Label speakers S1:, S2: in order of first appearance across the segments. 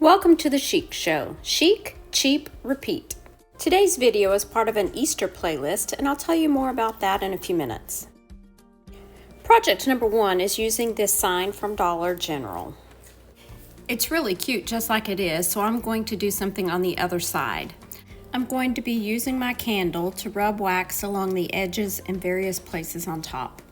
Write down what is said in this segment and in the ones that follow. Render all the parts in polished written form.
S1: Welcome to the Chic Show. Chic, cheap, repeat. Today's video is part of an Easter playlist, and I'll tell you more about that in a few minutes. Project number 1 is using this sign from Dollar General. It's really cute just like it is, so I'm going to do something on the other side. I'm going to be using my candle to rub wax along the edges and various places on top.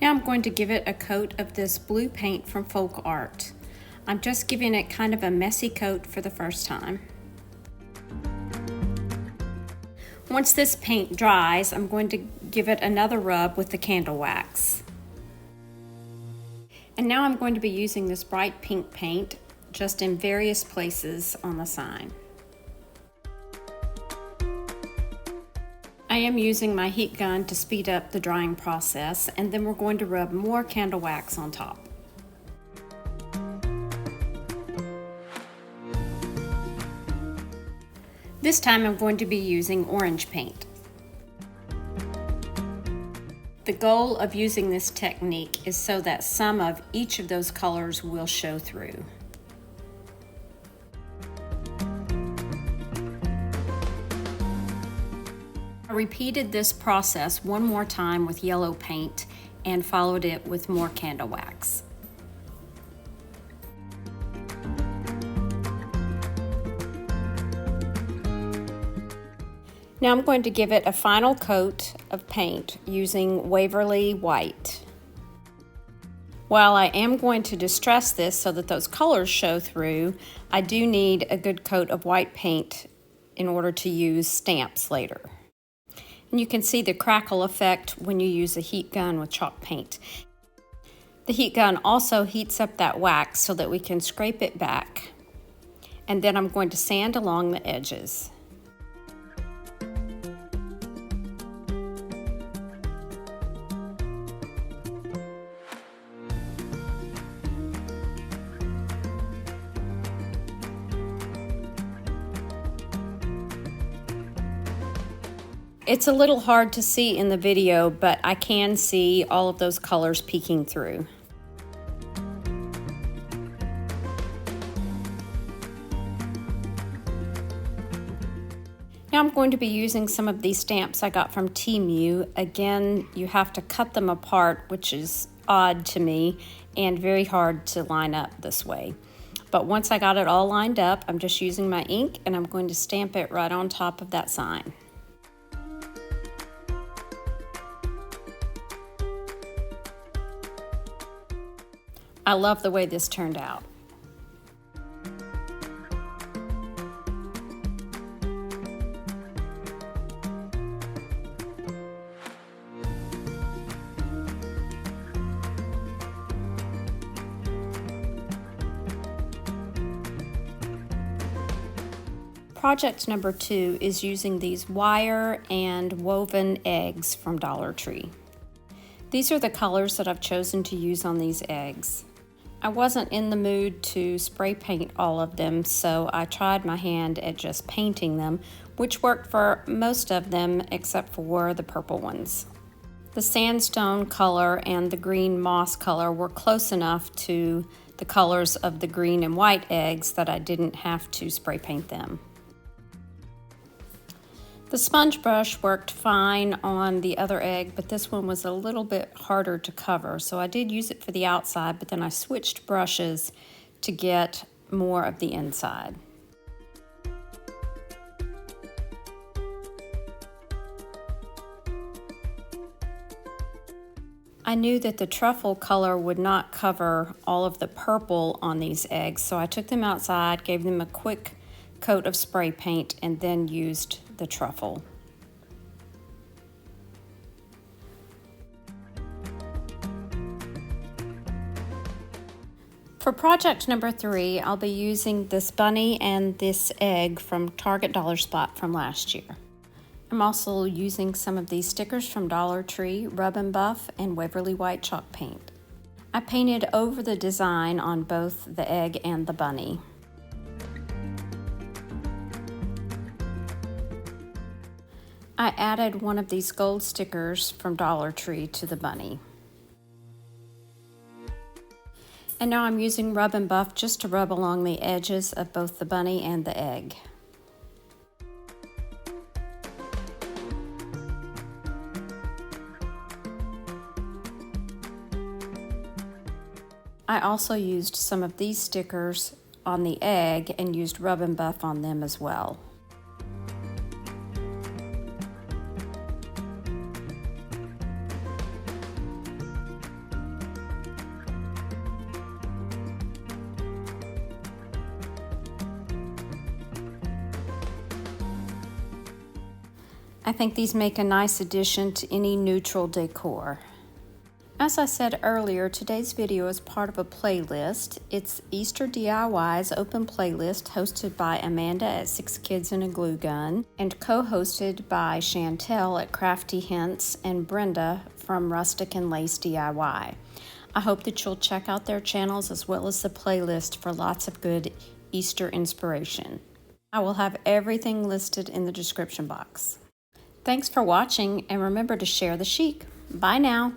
S1: Now I'm going to give it a coat of this blue paint from Folk Art. I'm just giving it kind of a messy coat for the first time. Once this paint dries, I'm going to give it another rub with the candle wax. And now I'm going to be using this bright pink paint just in various places on the sign. I am using my heat gun to speed up the drying process, and then we're going to rub more candle wax on top. This time I'm going to be using orange paint. The goal of using this technique is so that some of each of those colors will show through. I repeated this process one more time with yellow paint and followed it with more candle wax. Now I'm going to give it a final coat of paint using Waverly White. While I am going to distress this so that those colors show through, I do need a good coat of white paint in order to use stamps later. And you can see the crackle effect when you use a heat gun with chalk paint. The heat gun also heats up that wax so that we can scrape it back. And then I'm going to sand along the edges. It's a little hard to see in the video, but I can see all of those colors peeking through. Now I'm going to be using some of these stamps I got from Temu. Again, you have to cut them apart, which is odd to me and very hard to line up this way. But once I got it all lined up, I'm just using my ink and I'm going to stamp it right on top of that sign. I love the way this turned out. Project number 2 is using these wire and woven eggs from Dollar Tree. These are the colors that I've chosen to use on these eggs. I wasn't in the mood to spray paint all of them, so I tried my hand at just painting them, which worked for most of them except for the purple ones. The sandstone color and the green moss color were close enough to the colors of the green and white eggs that I didn't have to spray paint them. The sponge brush worked fine on the other egg, but this one was a little bit harder to cover, so I did use it for the outside, but then I switched brushes to get more of the inside. I knew that the truffle color would not cover all of the purple on these eggs, so I took them outside, gave them a quick coat of spray paint, and then used the truffle. For project number 3, I'll be using this bunny and this egg from Target Dollar Spot from last year. I'm also using some of these stickers from Dollar Tree, Rub and Buff, and Waverly White chalk paint. I painted over the design on both the egg and the bunny. I added one of these gold stickers from Dollar Tree to the bunny. And now I'm using Rub and Buff just to rub along the edges of both the bunny and the egg. I also used some of these stickers on the egg and used Rub and Buff on them as well. I think these make a nice addition to any neutral decor. As I said earlier, today's video is part of a playlist. It's Easter DIY's open playlist hosted by Amanda at 6 Kids and a Glue Gun and co-hosted by Chantel at Crafty Hints and Brenda from Rustic and Lace DIY. I hope that you'll check out their channels as well as the playlist for lots of good Easter inspiration. I will have everything listed in the description box. Thanks for watching, and remember to share the chic. Bye now.